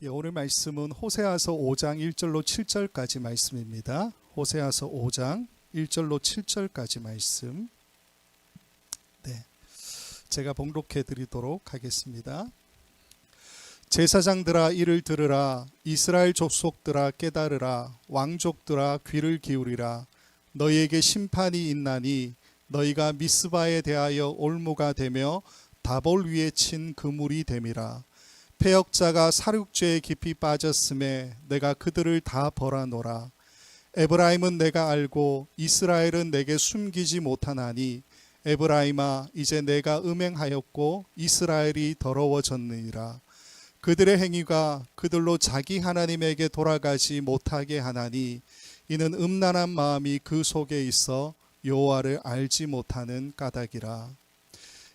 오늘 말씀은 호세아서 5장 1절로 7절까지 말씀입니다. 호세아서 5장 1절로 7절까지 말씀. 제가 봉독해 드리도록 하겠습니다. 제사장들아 이를 들으라. 이스라엘 족속들아 깨달으라. 왕족들아 귀를 기울이라. 너희에게 심판이 있나니 너희가 미스바에 대하여 올무가 되며 다볼 위에 친 그물이 됨이라. 패역자가 사륙죄에 깊이 빠졌음에 내가 그들을 다 벌하노라. 에브라임은 내가 알고 이스라엘은 내게 숨기지 못하나니 에브라임아 이제 내가 음행하였고 이스라엘이 더러워졌느니라. 그들의 행위가 그들로 자기 하나님에게 돌아가지 못하게 하나니 이는 음란한 마음이 그 속에 있어 여호와를 알지 못하는 까닭이라.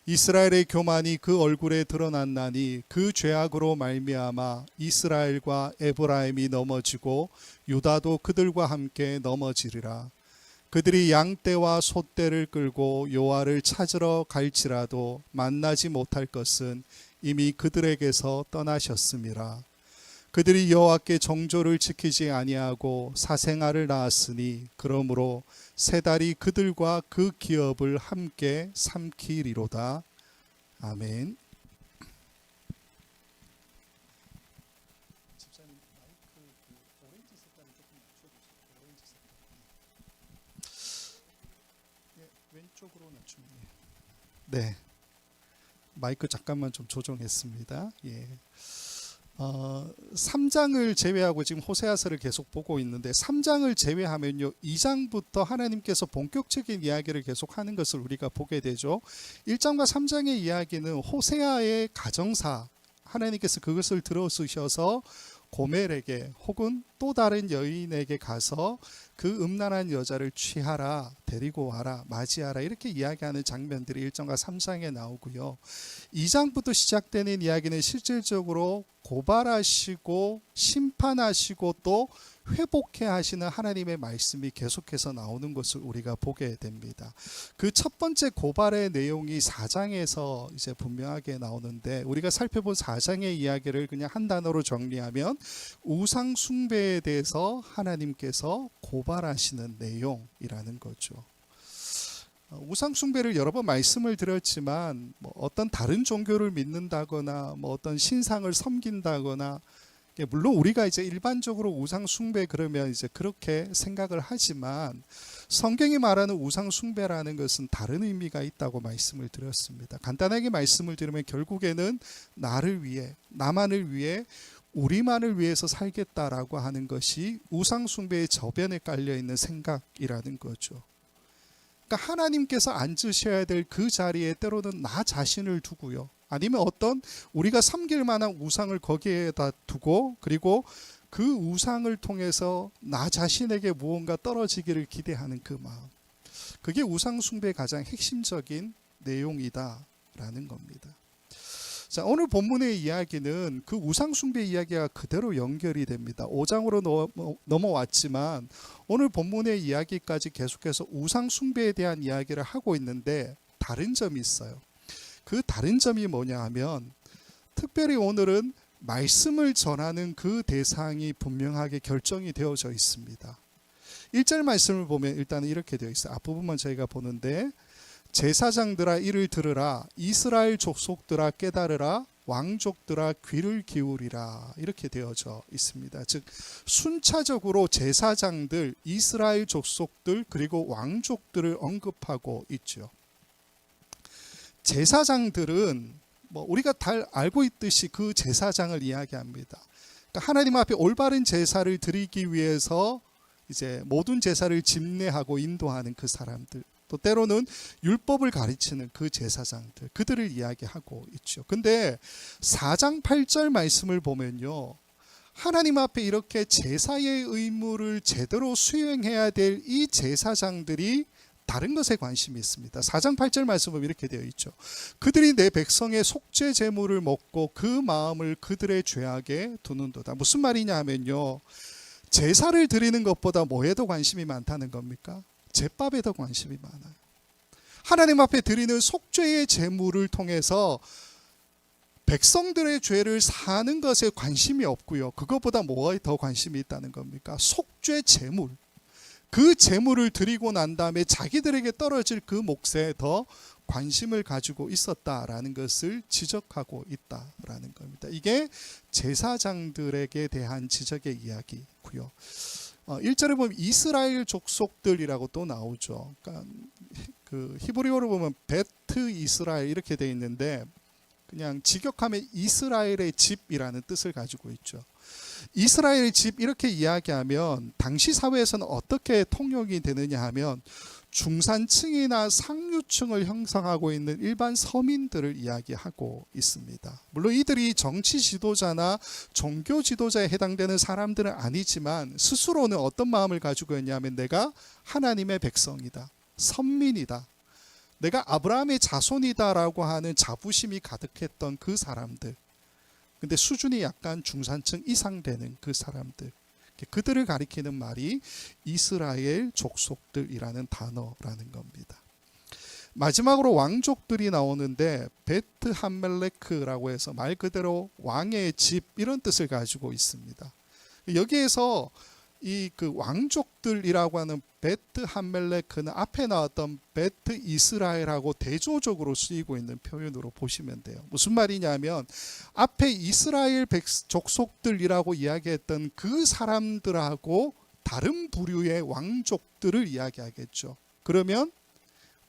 이스라엘의 교만이 그 얼굴에 드러났나니 그 죄악으로 말미암아 이스라엘과 에브라임이 넘어지고 유다도 그들과 함께 넘어지리라. 그들이 양떼와 소떼를 끌고 여호와를 찾으러 갈지라도 만나지 못할 것은 이미 그들에게서 떠나셨음이라. 그들이 여호와께 정조를 지키지 아니하고 사생아를 낳았으니 그러므로 세 달이 그들과 그 기업을 함께 삼키리로다. 아멘. 집사님 마이크 오렌지 색깔을 조금 낮춰주세요. 오렌지 색깔. 왼쪽으로 낮추면. 네. 마이크 잠깐만 좀 조정했습니다. 3장을 제외하고 지금 호세아서를 계속 보고 있는데 3장을 제외하면요 2장부터 하나님께서 본격적인 이야기를 계속하는 것을 우리가 보게 되죠. 1장과 3장의 이야기는 호세아의 가정사, 하나님께서 그것을 들어주셔서 고멜에게 혹은 또 다른 여인에게 가서 그 음란한 여자를 취하라, 데리고 와라, 맞이하라 이렇게 이야기하는 장면들이 1장과 3장에 나오고요. 2장부터 시작되는 이야기는 실질적으로 고발하시고 심판하시고 또 회복해 하시는 하나님의 말씀이 계속해서 나오는 것을 우리가 보게 됩니다. 그 첫 번째 고발의 내용이 4장에서 이제 분명하게 나오는데 우리가 살펴본 4장의 이야기를 그냥 한 단어로 정리하면 우상 숭배에 대해서 하나님께서 고발하시는 내용이라는 거죠. 우상 숭배를 여러 번 말씀을 드렸지만 어떤 다른 종교를 믿는다거나 어떤 신상을 섬긴다거나 물론 우리가 이제 일반적으로 우상 숭배 그러면 이제 그렇게 생각을 하지만 성경이 말하는 우상 숭배라는 것은 다른 의미가 있다고 말씀을 드렸습니다. 간단하게 말씀을 드리면 결국에는 나를 위해, 나만을 위해, 우리만을 위해서 살겠다라고 하는 것이 우상 숭배의 저변에 깔려 있는 생각이라는 거죠. 그러니까 하나님께서 앉으셔야 될 그 자리에 때로는 나 자신을 두고요. 아니면 어떤 우리가 섬길 만한 우상을 거기에다 두고 그리고 그 우상을 통해서 나 자신에게 무언가 떨어지기를 기대하는 그 마음. 그게 우상 숭배의 가장 핵심적인 내용이다라는 겁니다. 자, 오늘 본문의 이야기는 그 우상 숭배 이야기가 그대로 연결이 됩니다. 5장으로 넘어왔지만 오늘 본문의 이야기까지 계속해서 우상 숭배에 대한 이야기를 하고 있는데 다른 점이 있어요. 그 다른 점이 뭐냐 하면 특별히 오늘은 말씀을 전하는 그 대상이 분명하게 결정이 되어져 있습니다. 1절 말씀을 보면 일단 이렇게 되어 있어요. 앞부분만 저희가 보는데 제사장들아 이를 들으라. 이스라엘 족속들아 깨달으라. 왕족들아 귀를 기울이라. 이렇게 되어져 있습니다. 즉 순차적으로 제사장들, 이스라엘 족속들 그리고 왕족들을 언급하고 있죠. 제사장들은 우리가 다 알고 있듯이 그 제사장을 이야기합니다. 그러니까 하나님 앞에 올바른 제사를 드리기 위해서 이제 모든 제사를 집례하고 인도하는 그 사람들, 또 때로는 율법을 가르치는 그 제사장들, 그들을 이야기하고 있죠. 근데 4장 8절 말씀을 보면요, 하나님 앞에 이렇게 제사의 의무를 제대로 수행해야 될 이 제사장들이 다른 것에 관심이 있습니다. 4장 8절 말씀은 이렇게 되어 있죠. 그들이 내 백성의 속죄 제물을 먹고 그 마음을 그들의 죄악에 두는도다. 무슨 말이냐 하면요, 제사를 드리는 것보다 뭐에도 관심이 많다는 겁니까? 제밥에 더 관심이 많아요. 하나님 앞에 드리는 속죄의 제물을 통해서 백성들의 죄를 사는 것에 관심이 없고요. 그것보다 뭐가 더 관심이 있다는 겁니까? 속죄 제물. 그 제물을 드리고 난 다음에 자기들에게 떨어질 그 몫에 더 관심을 가지고 있었다라는 것을 지적하고 있다라는 겁니다. 이게 제사장들에게 대한 지적의 이야기고요. 1절에 보면 이스라엘 족속들이라고 또 나오죠. 그러니까 그 히브리어로 보면 베트 이스라엘 이렇게 되어 있는데 그냥 직역하면 이스라엘의 집이라는 뜻을 가지고 있죠. 이스라엘의 집 이렇게 이야기하면 당시 사회에서는 어떻게 통용이 되느냐 하면 중산층이나 상류층을 형성하고 있는 일반 서민들을 이야기하고 있습니다. 물론 이들이 정치 지도자나 종교 지도자에 해당되는 사람들은 아니지만 스스로는 어떤 마음을 가지고 있냐면 내가 하나님의 백성이다. 선민이다. 내가 아브라함의 자손이다라고 하는 자부심이 가득했던 그 사람들. 근데 수준이 약간 중산층 이상 되는 그 사람들. 그들을 가리키는 말이 이스라엘 족속들이라는 단어라는 겁니다. 마지막으로 왕족들이 나오는데 베트 함멜레크라고 해서 말 그대로 왕의 집 이런 뜻을 가지고 있습니다. 여기에서 이 그 왕족들이라고 하는 베트 함멜레크는 앞에 나왔던 베트 이스라엘하고 대조적으로 쓰이고 있는 표현으로 보시면 돼요. 무슨 말이냐면 앞에 이스라엘 족속들이라고 이야기했던 그 사람들하고 다른 부류의 왕족들을 이야기하겠죠. 그러면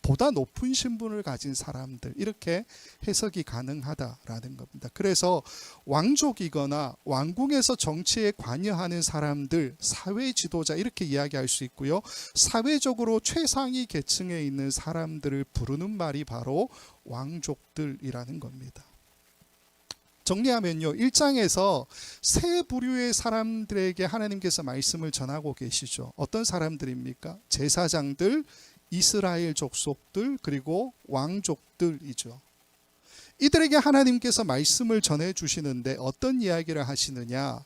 보다 높은 신분을 가진 사람들 이렇게 해석이 가능하다라는 겁니다. 그래서 왕족이거나 왕궁에서 정치에 관여하는 사람들, 사회 지도자 이렇게 이야기할 수 있고요. 사회적으로 최상위 계층에 있는 사람들을 부르는 말이 바로 왕족들이라는 겁니다. 정리하면요. 1장에서 세 부류의 사람들에게 하나님께서 말씀을 전하고 계시죠. 어떤 사람들입니까? 제사장들, 이스라엘 족속들 그리고 왕족들이죠. 이들에게 하나님께서 말씀을 전해 주시는데 어떤 이야기를 하시느냐?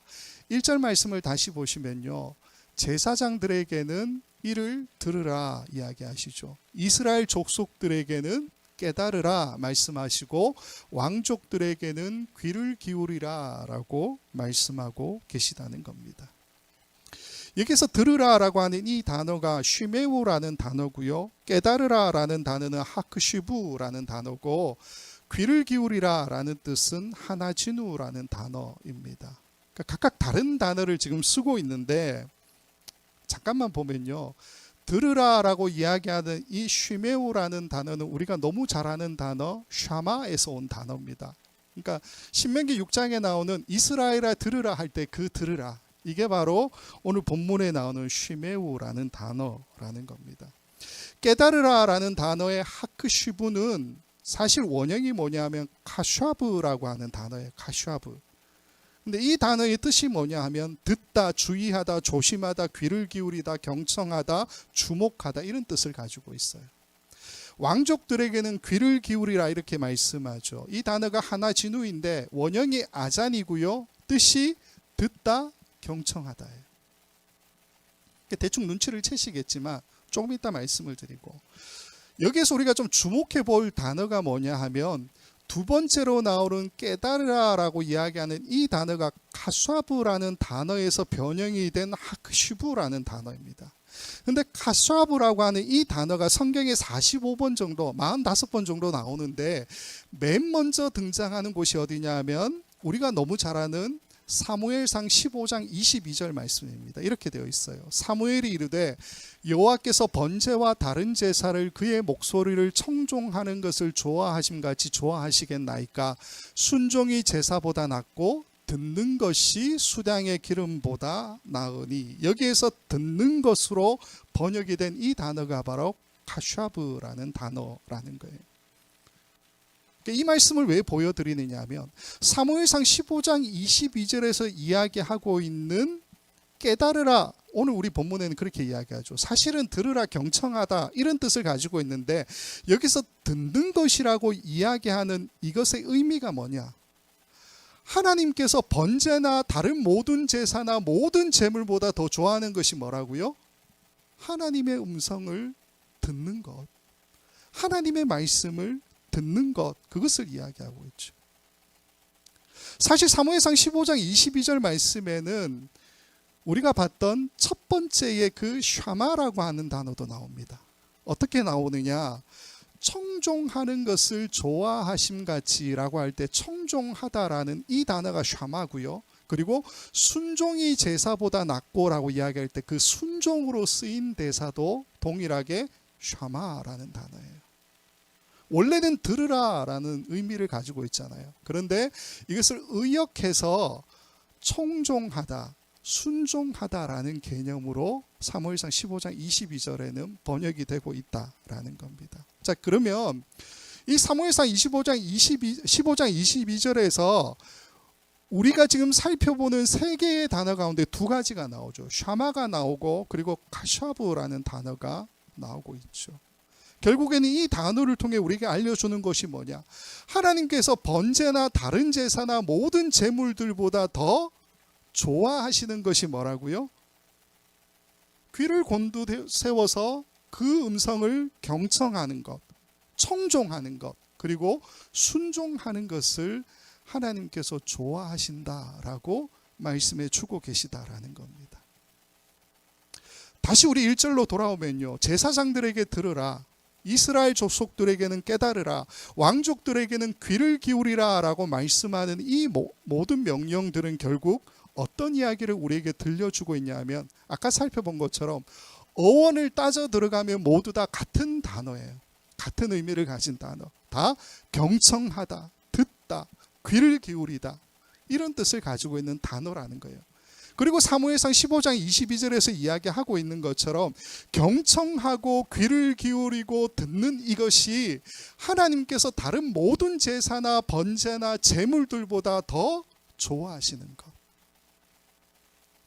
1절 말씀을 다시 보시면요. 제사장들에게는 이를 들으라 이야기하시죠. 이스라엘 족속들에게는 깨달으라 말씀하시고 왕족들에게는 귀를 기울이라 라고 말씀하고 계시다는 겁니다. 여기서 들으라라고 하는 이 단어가 쉬메우라는 단어고요. 깨달으라라는 단어는 하크시부라는 단어고 귀를 기울이라라는 뜻은 하나지누라는 단어입니다. 그러니까 각각 다른 단어를 지금 쓰고 있는데 잠깐만 보면요. 들으라라고 이야기하는 이 쉬메우라는 단어는 우리가 너무 잘 아는 단어 샤마에서 온 단어입니다. 그러니까 신명기 6장에 나오는 이스라엘아 들으라 할 때 그 들으라. 이게 바로 오늘 본문에 나오는 쉬메우라는 단어라는 겁니다. 깨달으라라는 단어의 하크시부는 사실 원형이 뭐냐면 카샤브라고 하는 단어예요. 카샤브. 근데 이 단어의 뜻이 뭐냐 하면 듣다, 주의하다, 조심하다, 귀를 기울이다, 경청하다, 주목하다 이런 뜻을 가지고 있어요. 왕족들에게는 귀를 기울이라 이렇게 말씀하죠. 이 단어가 하나진우인데 원형이 아잔이고요. 뜻이 듣다, 경청하다예요. 대충 눈치를 채시겠지만 조금 이따 말씀을 드리고 여기에서 우리가 좀 주목해 볼 단어가 뭐냐 하면 두 번째로 나오는 깨달으라라고 이야기하는 이 단어가 카샤브라는 단어에서 변형이 된 하크시부라는 단어입니다. 근데 카샤브라고 하는 이 단어가 성경에 45번 정도, 45번 정도 나오는데 맨 먼저 등장하는 곳이 어디냐 하면 우리가 너무 잘 아는 사무엘상 15장 22절 말씀입니다. 이렇게 되어 있어요. 사무엘이 이르되 여호와께서 번제와 다른 제사를 그의 목소리를 청종하는 것을 좋아하심같이 좋아하시겠나이까. 순종이 제사보다 낫고 듣는 것이 수량의 기름보다 나으니. 여기에서 듣는 것으로 번역이 된 이 단어가 바로 카샤브라는 단어라는 거예요. 이 말씀을 왜 보여드리느냐 하면 사무엘상 15장 22절에서 이야기하고 있는 깨달으라, 오늘 우리 본문에는 그렇게 이야기하죠. 사실은 들으라, 경청하다 이런 뜻을 가지고 있는데 여기서 듣는 것이라고 이야기하는 이것의 의미가 뭐냐? 하나님께서 번제나 다른 모든 제사나 모든 제물보다 더 좋아하는 것이 뭐라고요? 하나님의 음성을 듣는 것, 하나님의 말씀을 듣는 것, 그것을 이야기하고 있죠. 사실 사무엘상 15장 22절 말씀에는 우리가 봤던 첫 번째의 그 샤마라고 하는 단어도 나옵니다. 어떻게 나오느냐? 청종하는 것을 좋아하심 같이라고 할 때 청종하다라는 이 단어가 샤마고요. 그리고 순종이 제사보다 낫고라고 이야기할 때 그 순종으로 쓰인 대사도 동일하게 샤마라는 단어예요. 원래는 들으라라는 의미를 가지고 있잖아요. 그런데 이것을 의역해서 청종하다, 순종하다라는 개념으로 사무엘상 15장 22절에는 번역이 되고 있다라는 겁니다. 자, 그러면 이 사무엘상 15장 22절에서 우리가 지금 살펴보는 세 개의 단어 가운데 두 가지가 나오죠. 샤마가 나오고 그리고 가샤브라는 단어가 나오고 있죠. 결국에는 이 단어를 통해 우리에게 알려주는 것이 뭐냐? 하나님께서 번제나 다른 제사나 모든 제물들보다 더 좋아하시는 것이 뭐라고요? 귀를 곤두세워서 그 음성을 경청하는 것, 청종하는 것, 그리고 순종하는 것을 하나님께서 좋아하신다라고 말씀해 주고 계시다라는 겁니다. 다시 우리 1절로 돌아오면요. 제사장들에게 들으라. 이스라엘 족속들에게는 깨달으라. 왕족들에게는 귀를 기울이라 라고 말씀하는 이 모든 명령들은 결국 어떤 이야기를 우리에게 들려주고 있냐 하면 아까 살펴본 것처럼 어원을 따져 들어가면 모두 다 같은 단어예요. 같은 의미를 가진 단어. 다 경청하다, 듣다, 귀를 기울이다 이런 뜻을 가지고 있는 단어라는 거예요. 그리고 사무엘상 15장 22절에서 이야기하고 있는 것처럼 경청하고 귀를 기울이고 듣는 이것이 하나님께서 다른 모든 제사나 번제나 제물들보다 더 좋아하시는 것.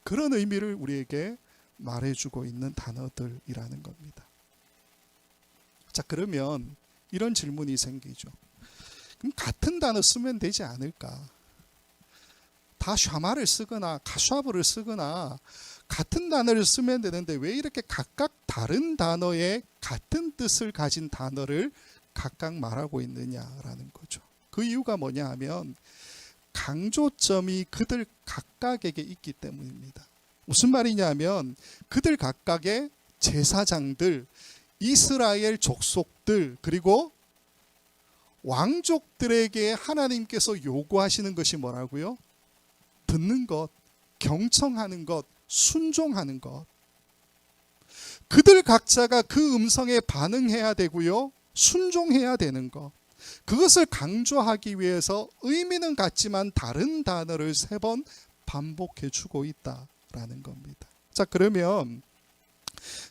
그런 의미를 우리에게 말해주고 있는 단어들이라는 겁니다. 자, 그러면 이런 질문이 생기죠. 그럼 같은 단어 쓰면 되지 않을까? 다 샤마를 쓰거나 가샤브를 쓰거나 같은 단어를 쓰면 되는데 왜 이렇게 각각 다른 단어에 같은 뜻을 가진 단어를 각각 말하고 있느냐라는 거죠. 그 이유가 뭐냐 하면 강조점이 그들 각각에게 있기 때문입니다. 무슨 말이냐 하면 그들 각각의 제사장들, 이스라엘 족속들, 그리고 왕족들에게 하나님께서 요구하시는 것이 뭐라고요? 듣는 것, 경청하는 것, 순종하는 것. 그들 각자가 그 음성에 반응해야 되고요. 순종해야 되는 것. 그것을 강조하기 위해서 의미는 같지만 다른 단어를 3번 반복해 주고 있다라는 겁니다. 자, 그러면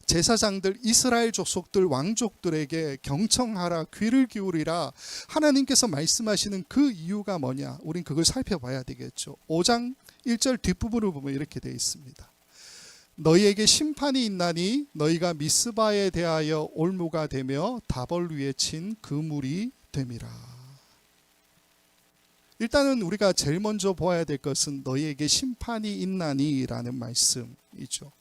제사장들, 이스라엘 족속들, 왕족들에게 경청하라, 귀를 기울이라 하나님께서 말씀하시는 그 이유가 뭐냐? 우린 그걸 살펴봐야 되겠죠. 5장 1절 뒷부분을 보면 이렇게 되어 있습니다. 너희에게 심판이 있나니 너희가 미스바에 대하여 올무가 되며 다벌 위에 친 그물이 됨이라. 일단은 우리가 제일 먼저 보아야 될 것은 너희에게 심판이 있나니 라는 말씀이죠.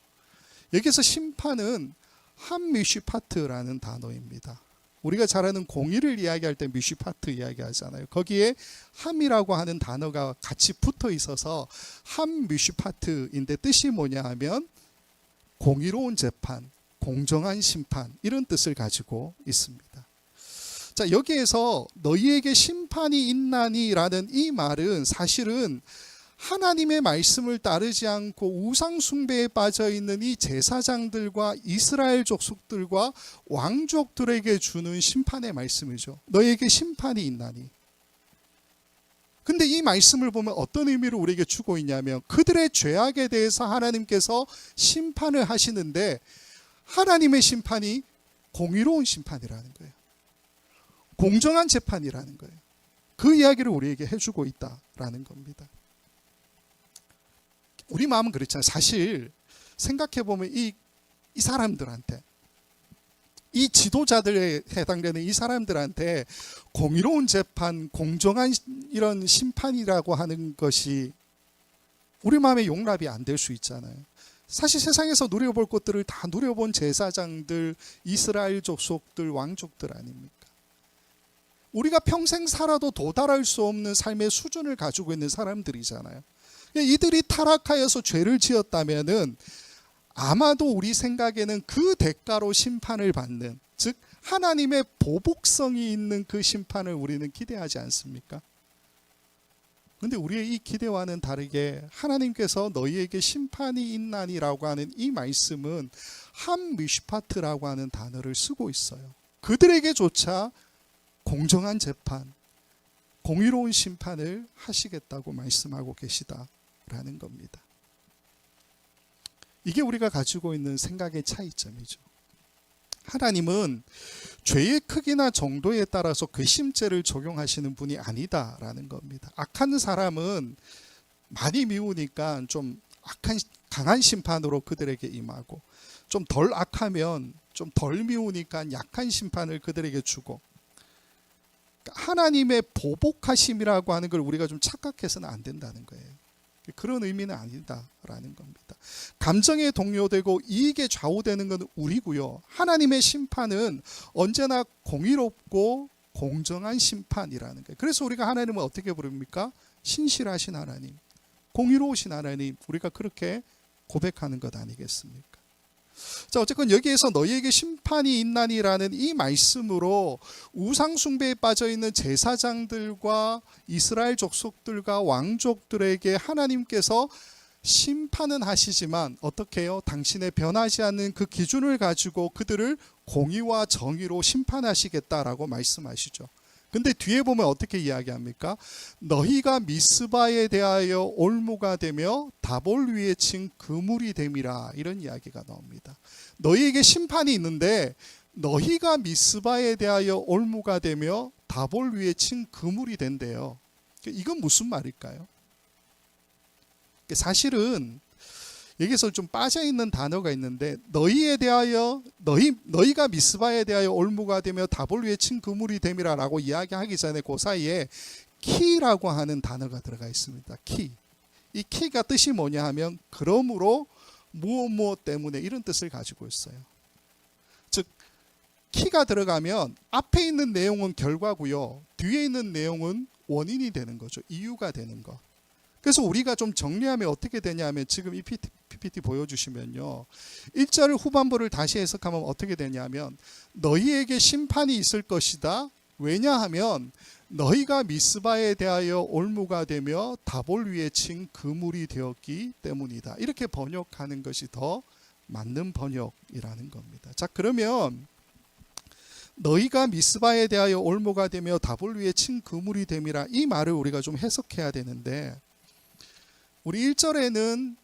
여기서 심판은 함미슈파트라는 단어입니다. 우리가 잘 아는 공의를 이야기할 때 미슈파트 이야기하잖아요. 거기에 함이라고 하는 단어가 같이 붙어 있어서 함미슈파트인데 뜻이 뭐냐 하면 공의로운 재판, 공정한 심판 이런 뜻을 가지고 있습니다. 자, 여기에서 너희에게 심판이 있나니라는 이 말은 사실은 하나님의 말씀을 따르지 않고 우상 숭배에 빠져 있는 이 제사장들과 이스라엘 족속들과 왕족들에게 주는 심판의 말씀이죠. 너희에게 심판이 있나니. 근데 이 말씀을 보면 어떤 의미를 우리에게 주고 있냐면 그들의 죄악에 대해서 하나님께서 심판을 하시는데 하나님의 심판이 공의로운 심판이라는 거예요. 공정한 재판이라는 거예요. 그 이야기를 우리에게 해주고 있다라는 겁니다. 우리 마음은 그렇잖아요. 사실 생각해보면 이 사람들한테, 이 지도자들에 해당되는 이 사람들한테 공의로운 재판, 공정한 이런 심판이라고 하는 것이 우리 마음에 용납이 안 될 수 있잖아요. 사실 세상에서 누려볼 것들을 다 누려본 제사장들, 이스라엘 족속들, 왕족들 아닙니까? 우리가 평생 살아도 도달할 수 없는 삶의 수준을 가지고 있는 사람들이잖아요. 이들이 타락하여서 죄를 지었다면은 아마도 우리 생각에는 그 대가로 심판을 받는, 즉 하나님의 보복성이 있는 그 심판을 우리는 기대하지 않습니까? 그런데 우리의 이 기대와는 다르게 하나님께서 너희에게 심판이 있나니라고 하는 이 말씀은 한 미슈파트라고 하는 단어를 쓰고 있어요. 그들에게조차 공정한 재판, 공의로운 심판을 하시겠다고 말씀하고 계시다라는 겁니다. 이게 우리가 가지고 있는 생각의 차이점이죠. 하나님은 죄의 크기나 정도에 따라서 괘씸죄를 적용하시는 분이 아니다라는 겁니다. 악한 사람은 많이 미우니까 좀 강한 심판으로 그들에게 임하고, 좀 덜 악하면 좀 덜 미우니까 약한 심판을 그들에게 주고, 하나님의 보복하심이라고 하는 걸 우리가 좀 착각해서는 안 된다는 거예요. 그런 의미는 아니다라는 겁니다. 감정에 동요되고 이익에 좌우되는 건 우리고요. 하나님의 심판은 언제나 공의롭고 공정한 심판이라는 거예요. 그래서 우리가 하나님을 어떻게 부릅니까? 신실하신 하나님, 공의로우신 하나님, 우리가 그렇게 고백하는 것 아니겠습니까? 자, 어쨌건 여기에서 너희에게 심판이 있나니라는 이 말씀으로 우상 숭배에 빠져 있는 제사장들과 이스라엘 족속들과 왕족들에게 하나님께서 심판은 하시지만 어떻게 해요? 당신의 변하지 않는 그 기준을 가지고 그들을 공의와 정의로 심판하시겠다라고 말씀하시죠. 근데 뒤에 보면 어떻게 이야기합니까? 너희가 미스바에 대하여 올무가 되며 다볼 위에 친 그물이 됨이라, 이런 이야기가 나옵니다. 너희에게 심판이 있는데 너희가 미스바에 대하여 올무가 되며 다볼 위에 친 그물이 된대요. 이건 무슨 말일까요? 사실은 여기서 좀 빠져있는 단어가 있는데, 너희에 대하여 너희가 미스바에 대하여 올무가 되며 다볼 위에 친 그물이 됨이라 라고 이야기하기 전에 그 사이에 키라고 하는 단어가 들어가 있습니다. 키. 이 키가 뜻이 뭐냐 하면 그러므로 무엇 때문에, 이런 뜻을 가지고 있어요. 즉 키가 들어가면 앞에 있는 내용은 결과고요, 뒤에 있는 내용은 원인이 되는 거죠. 이유가 되는 거. 그래서 우리가 좀 정리하면 어떻게 되냐면, 지금 이 PPT 보여주시면요, 1절 후반부를 다시 해석하면 어떻게 되냐면, 너희에게 심판이 있을 것이다. 왜냐하면 너희가 미스바에 대하여 올무가 되며 다볼 위에 친 그물이 되었기 때문이다. 이렇게 번역하는 것이 더 맞는 번역이라는 겁니다. 자, 그러면 너희가 미스바에 대하여 올무가 되며 다볼 위에 친 그물이 됨이라, 이 말을 우리가 좀 해석해야 되는데, 우리 1절에는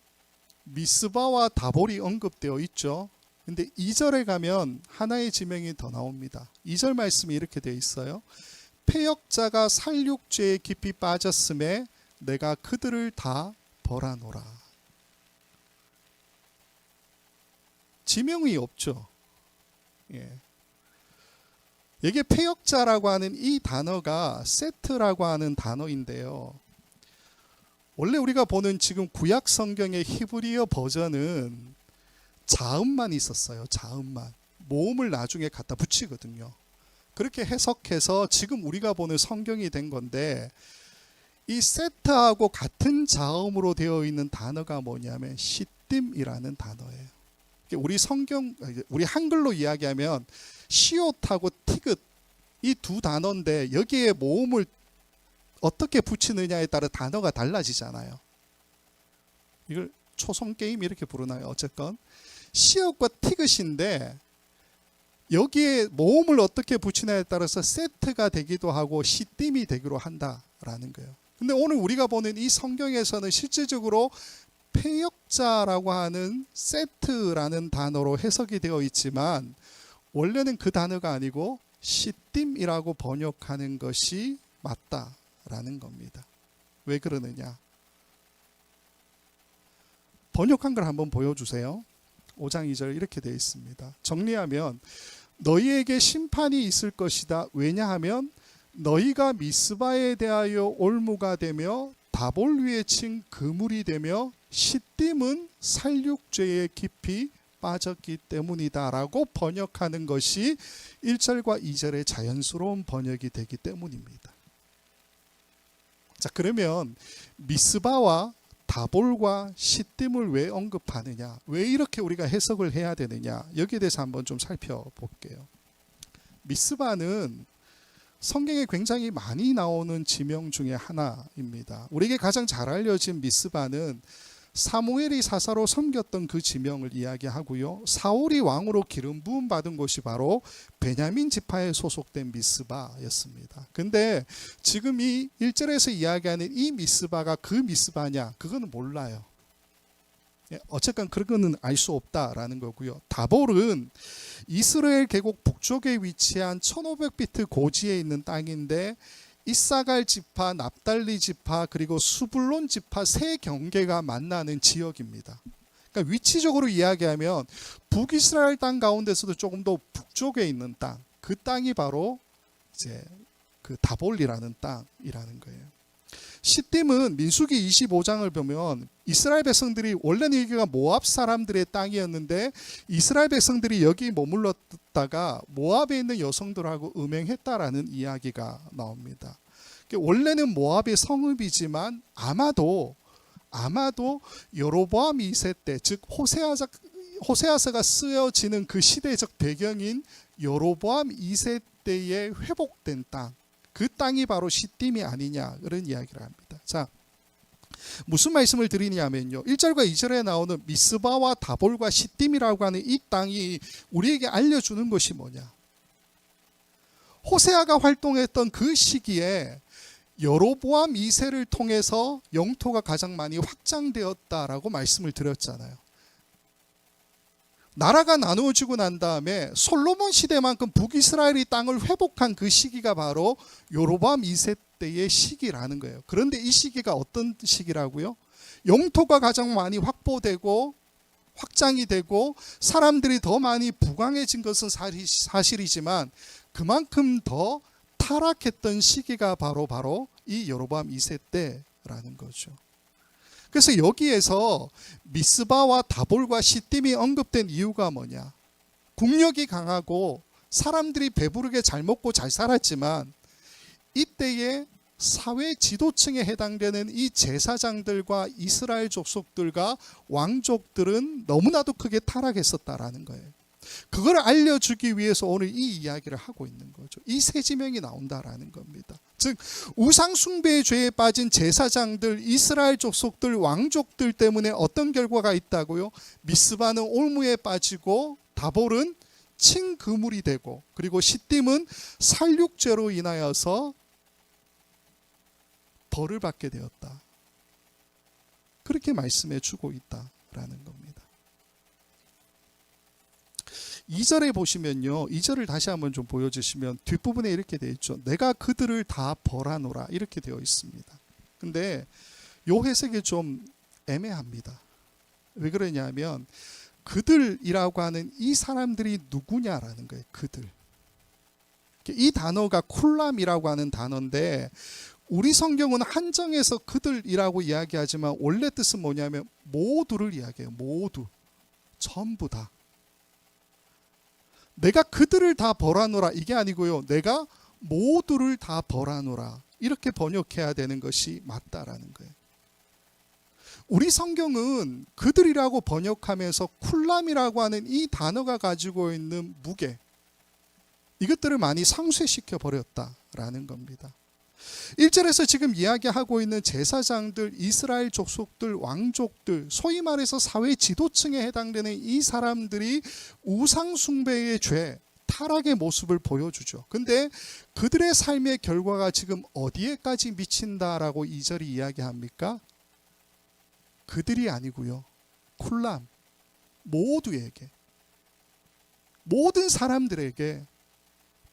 미스바와 다볼이 언급되어 있죠. 근데 2절에 가면 하나의 지명이 더 나옵니다. 2절 말씀이 이렇게 되어 있어요. 패역자가 살육죄에 깊이 빠졌음에 내가 그들을 다 벌하노라. 지명이 없죠. 예. 이게 패역자라고 하는 이 단어가 세트라고 하는 단어인데요, 원래 우리가 보는 지금 구약 성경의 히브리어 버전은 자음만 있었어요. 자음만. 모음을 나중에 갖다 붙이거든요. 그렇게 해석해서 지금 우리가 보는 성경이 된 건데, 이 세트하고 같은 자음으로 되어 있는 단어가 뭐냐면 시딤이라는 단어예요. 우리 한글로 이야기하면 시옷하고 티귿, 이 두 단어인데 여기에 모음을 어떻게 붙이느냐에 따라 단어가 달라지잖아요. 이걸 초성 게임 이렇게 부르나요? 어쨌건 시옷과 티귿인데 여기에 모음을 어떻게 붙이냐에 따라서 세트가 되기도 하고 시딤이 되기로 한다라는 거예요. 근데 오늘 우리가 보는 이 성경에서는 실질적으로 패역자라고 하는 세트라는 단어로 해석이 되어 있지만, 원래는 그 단어가 아니고 시딤이라고 번역하는 것이 맞다라는 겁니다. 왜 그러느냐? 번역한 걸 한번 보여주세요. 5장 2절 이렇게 되어 있습니다. 정리하면 너희에게 심판이 있을 것이다. 왜냐하면 너희가 미스바에 대하여 올무가 되며 다볼 위에 친 그물이 되며 시딤은 살육죄에 깊이 빠졌기 때문이다라고 번역하는 것이 1절과 2절의 자연스러운 번역이 되기 때문입니다. 자, 그러면 미스바와 다볼과 시딤을 왜 언급하느냐, 왜 이렇게 우리가 해석을 해야 되느냐, 여기에 대해서 한번 좀 살펴볼게요. 미스바는 성경에 굉장히 많이 나오는 지명 중에 하나입니다. 우리에게 가장 잘 알려진 미스바는 사무엘이 사사로 섬겼던 그 지명을 이야기하고요, 사울이 왕으로 기름 부음 받은 곳이 바로 베냐민 지파에 소속된 미스바였습니다. 근데 지금 이 1절에서 이야기하는 이 미스바가 그 미스바냐, 그거는 몰라요. 어쨌건 그런 거는 알 수 없다라는 거고요. 다볼은 이스라엘 계곡 북쪽에 위치한 1500비트 고지에 있는 땅인데 이사갈 지파, 납달리 지파, 그리고 수불론 지파 세 경계가 만나는 지역입니다. 그러니까 위치적으로 이야기하면 북이스라엘 땅 가운데서도 조금 더 북쪽에 있는 땅, 그 땅이 바로 이제 그 다볼이라는 땅이라는 거예요. 시딤은 민수기 25장을 보면 이스라엘 백성들이 원래는 여기가 모압 사람들의 땅이었는데 이스라엘 백성들이 여기 머물렀다가 모압에 있는 여성들하고 음행했다라는 이야기가 나옵니다. 원래는 모압의 성읍이지만 아마도 여로보암 2세 때, 즉 호세아서가 쓰여지는 그 시대적 배경인 여로보암 2세 때에 회복된 땅, 그 땅이 바로 시딤이 아니냐, 그런 이야기를 합니다. 자, 무슨 말씀을 드리냐면요, 1절과 2절에 나오는 미스바와 다볼과 시딤이라고 하는 이 땅이 우리에게 알려주는 것이 뭐냐, 호세아가 활동했던 그 시기에 여로보암 2세를 통해서 영토가 가장 많이 확장되었다라고 말씀을 드렸잖아요. 나라가 나누어지고 난 다음에 솔로몬 시대만큼 북이스라엘이 땅을 회복한 그 시기가 바로 여로보암 2세 때의 시기라는 거예요. 그런데 이 시기가 어떤 시기라고요? 영토가 가장 많이 확보되고 확장이 되고 사람들이 더 많이 부강해진 것은 사실이지만 그만큼 더 타락했던 시기가 바로 이 여로보암 2세 때라는 거죠. 그래서 여기에서 미스바와 다볼과 시딤이 언급된 이유가 뭐냐, 국력이 강하고 사람들이 배부르게 잘 먹고 잘 살았지만 이때의 사회 지도층에 해당되는 이 제사장들과 이스라엘 족속들과 왕족들은 너무나도 크게 타락했었다라는 거예요. 그걸 알려주기 위해서 오늘 이 이야기를 하고 있는 거죠. 이 세 지명이 나온다라는 겁니다. 즉 우상 숭배의 죄에 빠진 제사장들, 이스라엘 족속들, 왕족들 때문에 어떤 결과가 있다고요? 미스바는 올무에 빠지고 다볼은 칭그물이 되고, 그리고 시딤은 살육죄로 인하여서 벌을 받게 되었다. 그렇게 말씀해 주고 있다라는 겁니다. 2절에 보시면요, 2절을 다시 한번 좀 보여주시면 뒷부분에 이렇게 되어 있죠. 내가 그들을 다 벌하노라, 이렇게 되어 있습니다. 근데 요 해석이 좀 애매합니다. 왜 그러냐면 그들이라고 하는 이 사람들이 누구냐라는 거예요. 그들. 이 단어가 쿨람이라고 하는 단어인데 우리 성경은 한정해서 그들이라고 이야기하지만 원래 뜻은 뭐냐면 모두를 이야기해요. 모두, 전부 다. 내가 그들을 다 벌하노라, 이게 아니고요, 내가 모두를 다 벌하노라, 이렇게 번역해야 되는 것이 맞다라는 거예요. 우리 성경은 그들이라고 번역하면서 쿨람이라고 하는 이 단어가 가지고 있는 무게, 이것들을 많이 상쇄시켜 버렸다라는 겁니다. 1절에서 지금 이야기하고 있는 제사장들, 이스라엘 족속들, 왕족들, 소위 말해서 사회 지도층에 해당되는 이 사람들이 우상 숭배의 죄, 타락의 모습을 보여주죠. 근데 그들의 삶의 결과가 지금 어디에까지 미친다라고 2절이 이야기합니까? 그들이 아니고요, 쿨람, 모두에게, 모든 사람들에게,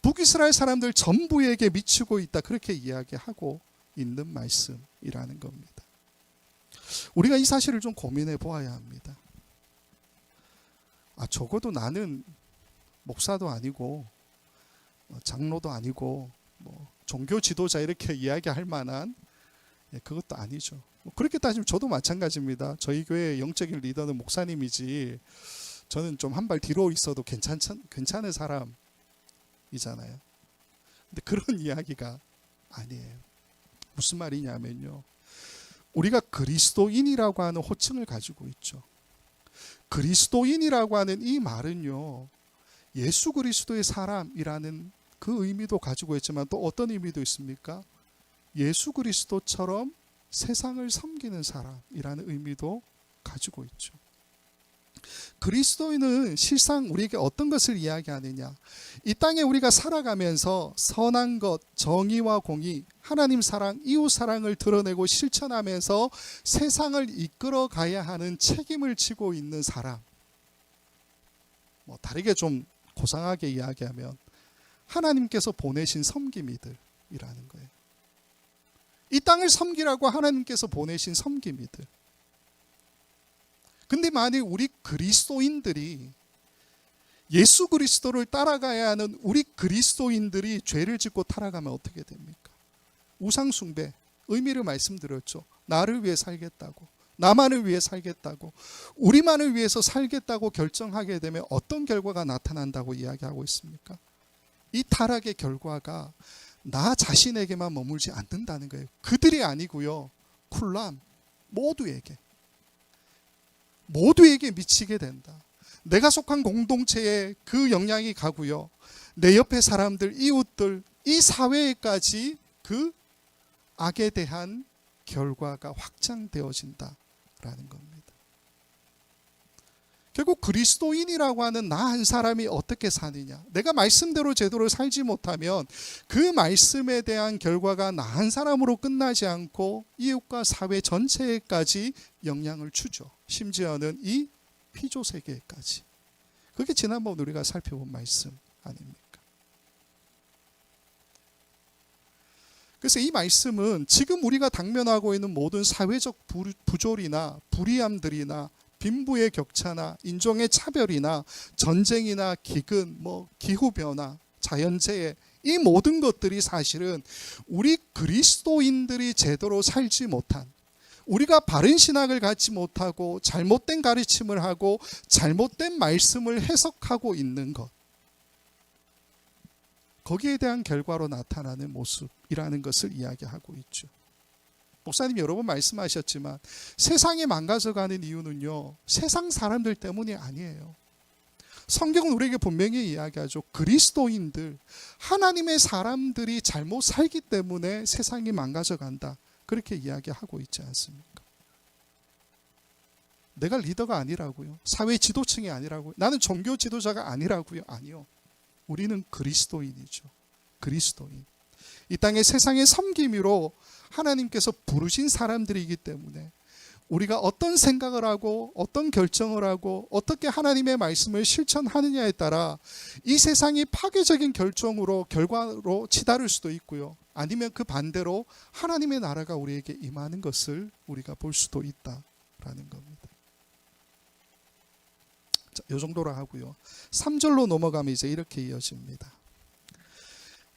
북이스라엘 사람들 전부에게 미치고 있다, 그렇게 이야기하고 있는 말씀이라는 겁니다. 우리가 이 사실을 좀 고민해 보아야 합니다. 적어도 나는 목사도 아니고 장로도 아니고 종교 지도자 이렇게 이야기할 만한 그것도 아니죠. 그렇게 따지면 저도 마찬가지입니다. 저희 교회의 영적인 리더는 목사님이지 저는 좀 한 발 뒤로 있어도 괜찮은 사람이잖아요. 근데 그런 이야기가 아니에요. 무슨 말이냐면요, 우리가 그리스도인이라고 하는 호칭을 가지고 있죠. 그리스도인이라고 하는 이 말은요, 예수 그리스도의 사람이라는 그 의미도 가지고 있지만 또 어떤 의미도 있습니까? 예수 그리스도처럼 세상을 섬기는 사람이라는 의미도 가지고 있죠. 그리스도인은 실상 우리에게 어떤 것을 이야기하느냐, 이 땅에 우리가 살아가면서 선한 것, 정의와 공의, 하나님 사랑, 이웃 사랑을 드러내고 실천하면서 세상을 이끌어 가야 하는 책임을 지고 있는 사람. 다르게 좀 고상하게 이야기하면 하나님께서 보내신 섬김이들이라는 거예요. 이 땅을 섬기라고 하나님께서 보내신 섬김이들. 근데 만약 우리 그리스도인들이, 예수 그리스도를 따라가야 하는 우리 그리스도인들이 죄를 짓고 타락하면 어떻게 됩니까? 우상숭배, 의미를 말씀드렸죠. 나를 위해 살겠다고, 나만을 위해 살겠다고, 우리만을 위해서 살겠다고 결정하게 되면 어떤 결과가 나타난다고 이야기하고 있습니까? 이 타락의 결과가 나 자신에게만 머물지 않는다는 거예요. 그들이 아니고요, 쿨람, 모두에게 미치게 된다. 내가 속한 공동체에 그 영향이 가고요, 내 옆에 사람들, 이웃들, 이 사회에까지 그 악에 대한 결과가 확장되어진다라는 겁니다. 결국 그리스도인이라고 하는 나 한 사람이 어떻게 사느냐, 내가 말씀대로 제대로 살지 못하면 그 말씀에 대한 결과가 나 한 사람으로 끝나지 않고 이웃과 사회 전체에까지 영향을 주죠. 심지어는 이 피조 세계까지. 그게 지난번 우리가 살펴본 말씀 아닙니까? 그래서 이 말씀은 지금 우리가 당면하고 있는 모든 사회적 부조리나 불이함들이나 빈부의 격차나 인종의 차별이나 전쟁이나 기근, 기후변화, 자연재해, 이 모든 것들이 사실은 우리 그리스도인들이 제대로 살지 못한, 우리가 바른 신학을 갖지 못하고 잘못된 가르침을 하고 잘못된 말씀을 해석하고 있는 것, 거기에 대한 결과로 나타나는 모습이라는 것을 이야기하고 있죠. 목사님 여러 번 말씀하셨지만 세상이 망가져가는 이유는요, 세상 사람들 때문이 아니에요. 성경은 우리에게 분명히 이야기하죠. 그리스도인들, 하나님의 사람들이 잘못 살기 때문에 세상이 망가져간다, 그렇게 이야기하고 있지 않습니까? 내가 리더가 아니라고요, 사회 지도층이 아니라고요, 나는 종교 지도자가 아니라고요. 아니요, 우리는 그리스도인이죠. 그리스도인, 이 땅의 세상의 섬김으로 하나님께서 부르신 사람들이기 때문에 우리가 어떤 생각을 하고 어떤 결정을 하고 어떻게 하나님의 말씀을 실천하느냐에 따라 이 세상이 파괴적인 결과로 치달을 수도 있고요, 아니면 그 반대로 하나님의 나라가 우리에게 임하는 것을 우리가 볼 수도 있다라는 겁니다. 자, 이 정도로 하고요, 3절로 넘어가면 이제 이렇게 이어집니다.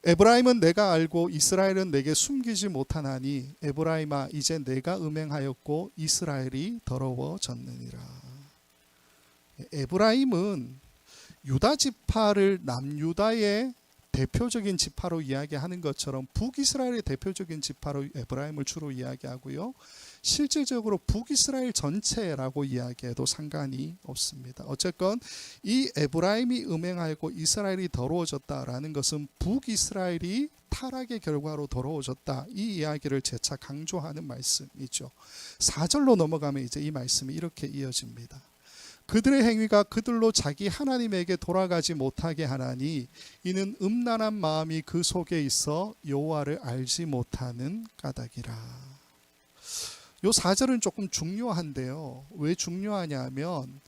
에브라임은 내가 알고 이스라엘은 내게 숨기지 못하나니 에브라임아 이제 내가 음행하였고 이스라엘이 더러워졌느니라. 에브라임은 유다 지파를 남유다의 대표적인 지파로 이야기하는 것처럼 북이스라엘의 대표적인 지파로 에브라임을 주로 이야기하고요, 실질적으로 북이스라엘 전체라고 이야기해도 상관이 없습니다. 어쨌건 이 에브라임이 음행하였고 이스라엘이 더러워졌다라는 것은 북이스라엘이 타락의 결과로 더러워졌다, 이 이야기를 재차 강조하는 말씀이죠. 4절로 넘어가면 이제 이 말씀이 이렇게 이어집니다. 그들의 행위가 그들로 자기 하나님에게 돌아가지 못하게 하나니 이는 음란한 마음이 그 속에 있어 여호와를 알지 못하는 까닭이라. 요 4절은 조금 중요한데요, 왜 중요하냐면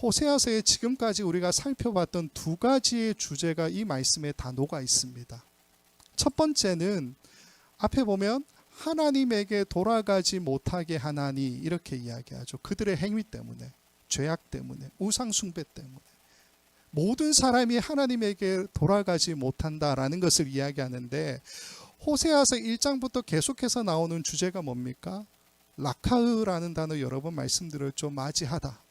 호세아서에 지금까지 우리가 살펴봤던 두 가지의 주제가 이 말씀에 다 녹아 있습니다. 첫 번째는 앞에 보면 하나님에게 돌아가지 못하게 하나니 이렇게 이야기하죠. 그들의 행위 때문에, 죄악 때문에, 우상 숭배 때문에 모든 사람이 하나님에게 돌아가지 못한다라는 것을 이야기하는데, 호세아서 1장부터 계속해서 나오는 주제가 뭡니까? 라카흐라는 단어 여러 번 말씀드렸죠. 맞이하다.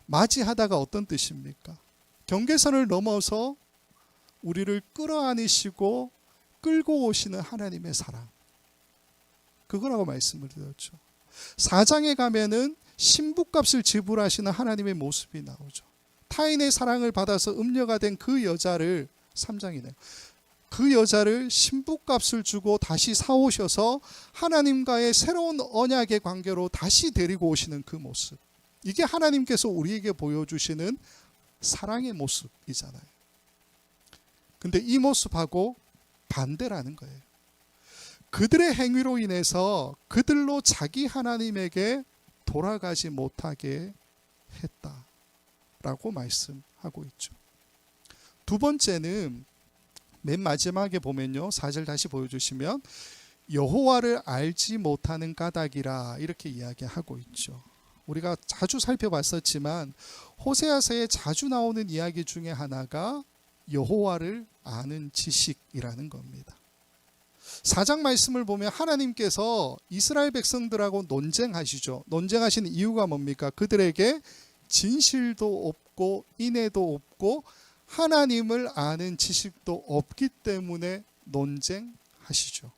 맞이하다가 어떤 뜻입니까? 경계선을 넘어서 우리를 끌어안으시고 끌고 오시는 하나님의 사랑, 그거라고 말씀을 드렸죠. 4장에 가면은 신부값을 지불하시는 하나님의 모습이 나오죠. 타인의 사랑을 받아서 음녀가 된 그 여자를, 3장이네요. 그 여자를 신부값을 주고 다시 사오셔서 하나님과의 새로운 언약의 관계로 다시 데리고 오시는 그 모습, 이게 하나님께서 우리에게 보여주시는 사랑의 모습이잖아요. 근데 이 모습하고 반대라는 거예요. 그들의 행위로 인해서 그들로 자기 하나님에게 돌아가지 못하게 했다라고 말씀하고 있죠. 두 번째는 맨 마지막에 보면요, 4절 다시 보여주시면 여호와를 알지 못하는 까닭이라 이렇게 이야기하고 있죠. 우리가 자주 살펴봤었지만 호세아서에 자주 나오는 이야기 중에 하나가 여호와를 아는 지식이라는 겁니다. 4장 말씀을 보면 하나님께서 이스라엘 백성들하고 논쟁하시죠. 논쟁하시는 이유가 뭡니까? 그들에게 진실도 없고 인애도 없고 하나님을 아는 지식도 없기 때문에 논쟁하시죠.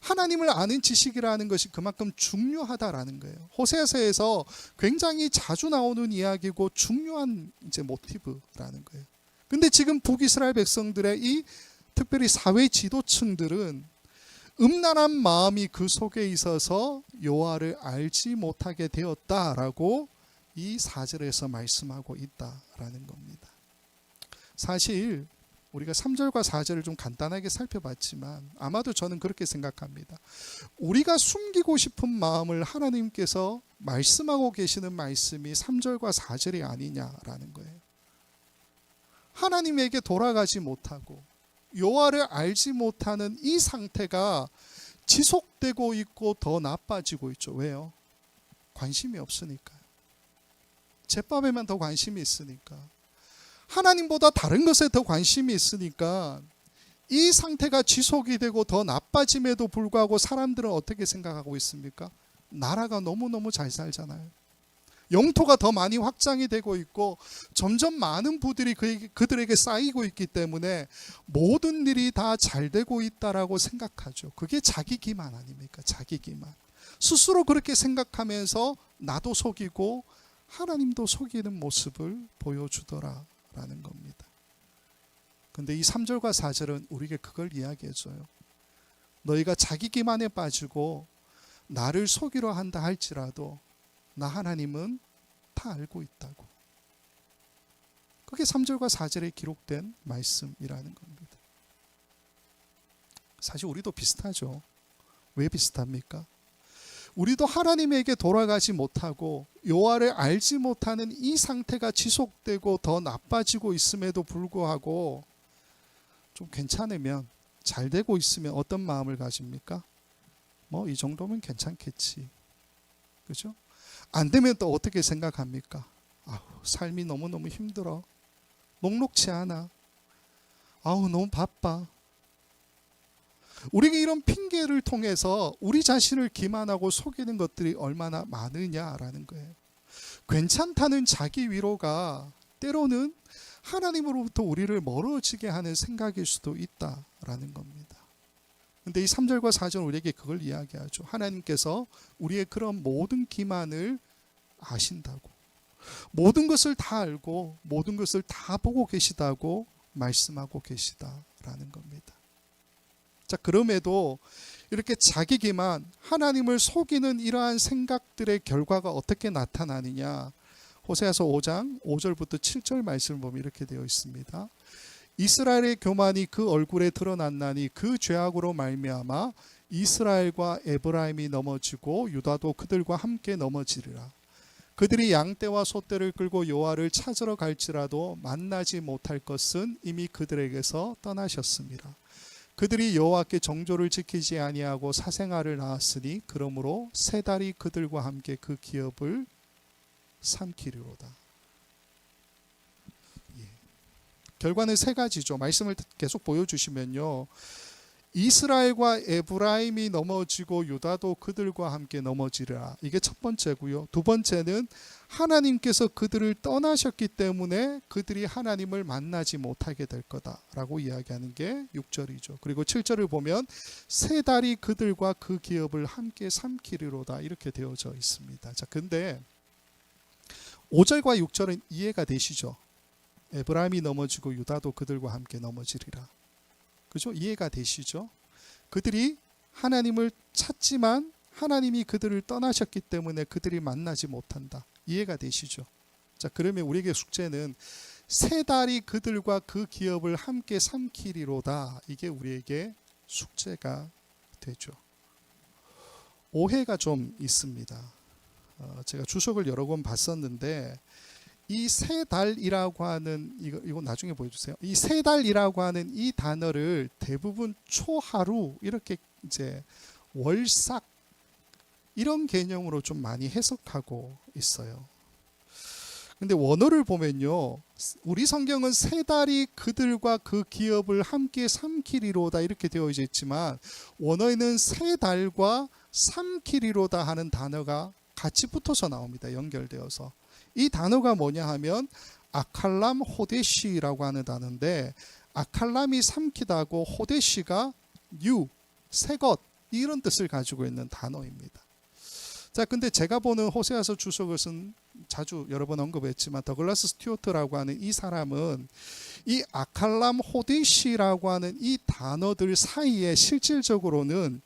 하나님을 아는 지식이라는 것이 그만큼 중요하다라는 거예요. 호세아서에서 굉장히 자주 나오는 이야기고 중요한 이제 모티브라는 거예요. 근데 지금 북이스라엘 백성들의 이 특별히 사회 지도층들은 음란한 마음이 그 속에 있어서 여호와를 알지 못하게 되었다라고 이 4절에서 말씀하고 있다라는 겁니다. 사실 우리가 3절과 4절을 좀 간단하게 살펴봤지만 아마도 저는 그렇게 생각합니다. 우리가 숨기고 싶은 마음을 하나님께서 말씀하고 계시는 말씀이 3절과 4절이 아니냐라는 거예요. 하나님에게 돌아가지 못하고 여호와를 알지 못하는 이 상태가 지속되고 있고 더 나빠지고 있죠. 왜요? 관심이 없으니까요. 제밥에만 더 관심이 있으니까, 하나님보다 다른 것에 더 관심이 있으니까 이 상태가 지속이 되고 더 나빠짐에도 불구하고 사람들은 어떻게 생각하고 있습니까? 나라가 너무너무 잘 살잖아요. 영토가 더 많이 확장이 되고 있고 점점 많은 부들이 그들에게 쌓이고 있기 때문에 모든 일이 다 잘 되고 있다라고 생각하죠. 그게 자기 기만 아닙니까? 자기 기만. 스스로 그렇게 생각하면서 나도 속이고 하나님도 속이는 모습을 보여주더라라는 겁니다. 근데 이 3절과 4절은 우리에게 그걸 이야기해줘요. 너희가 자기 기만에 빠지고 나를 속이려 한다 할지라도 나 하나님은 다 알고 있다고. 그게 3절과 4절에 기록된 말씀이라는 겁니다. 사실 우리도 비슷하죠. 왜 비슷합니까? 우리도 하나님에게 돌아가지 못하고 여호와를 알지 못하는 이 상태가 지속되고 더 나빠지고 있음에도 불구하고 좀 괜찮으면, 잘 되고 있으면 어떤 마음을 가집니까? 뭐 이 정도면 괜찮겠지. 그죠? 안 되면 또 어떻게 생각합니까? 아우, 삶이 너무너무 힘들어. 녹록치 않아. 아우, 너무 바빠. 우리가 이런 핑계를 통해서 우리 자신을 기만하고 속이는 것들이 얼마나 많으냐라는 거예요. 괜찮다는 자기 위로가 때로는 하나님으로부터 우리를 멀어지게 하는 생각일 수도 있다라는 겁니다. 근데 이 3절과 4절은 우리에게 그걸 이야기하죠. 하나님께서 우리의 그런 모든 기만을 아신다고, 모든 것을 다 알고 모든 것을 다 보고 계시다고 말씀하고 계시다라는 겁니다. 자, 그럼에도 이렇게 자기 기만, 하나님을 속이는 이러한 생각들의 결과가 어떻게 나타나느냐, 호세아서 5장 5절부터 7절 말씀을 보면 이렇게 되어 있습니다. 이스라엘의 교만이 그 얼굴에 드러났나니 그 죄악으로 말미암아 이스라엘과 에브라임이 넘어지고 유다도 그들과 함께 넘어지리라. 그들이 양떼와 소떼를 끌고 여호와를 찾으러 갈지라도 만나지 못할 것은 이미 그들에게서 떠나셨습니다. 그들이 여호와께 정조를 지키지 아니하고 사생아를 낳았으니 그러므로 세 달이 그들과 함께 그 기업을 삼키리로다. 결과는 세 가지죠. 말씀을 계속 보여주시면요, 이스라엘과 에브라임이 넘어지고 유다도 그들과 함께 넘어지리라. 이게 첫 번째고요. 두 번째는 하나님께서 그들을 떠나셨기 때문에 그들이 하나님을 만나지 못하게 될 거다라고 이야기하는 게 6절이죠. 그리고 7절을 보면 세 달이 그들과 그 기업을 함께 삼키리로다 이렇게 되어져 있습니다. 자, 근데 5절과 6절은 이해가 되시죠? 에브라임이 넘어지고 유다도 그들과 함께 넘어지리라. 그죠? 이해가 되시죠? 그들이 하나님을 찾지만 하나님이 그들을 떠나셨기 때문에 그들이 만나지 못한다. 이해가 되시죠? 자, 그러면 우리에게 숙제는 세 달이 그들과 그 기업을 함께 삼키리로다. 이게 우리에게 숙제가 되죠. 오해가 좀 있습니다. 제가 주석을 여러 번 봤었는데 이 세 달이라고 하는 이거 나중에 보여주세요. 이 세 달이라고 하는 이 단어를 대부분 초하루 이렇게 이제 월삭 이런 개념으로 좀 많이 해석하고 있어요. 근데 원어를 보면요, 우리 성경은 세 달이 그들과 그 기업을 함께 삼키리로다 이렇게 되어 있지만 원어에는 세 달과 삼키리로다 하는 단어가 같이 붙어서 나옵니다. 연결되어서. 이 단어가 뭐냐 하면 아칼람 호데시라고 하는 단어인데 아칼람이 삼키다고 호데시가 new, 새것 이런 뜻을 가지고 있는 단어입니다. 자, 근데 제가 보는 호세아서 주석은 자주 여러 번 언급했지만 더글라스 스튜어트라고 하는 이 사람은 이 아칼람 호데시라고 하는 이 단어들 사이에 실질적으로는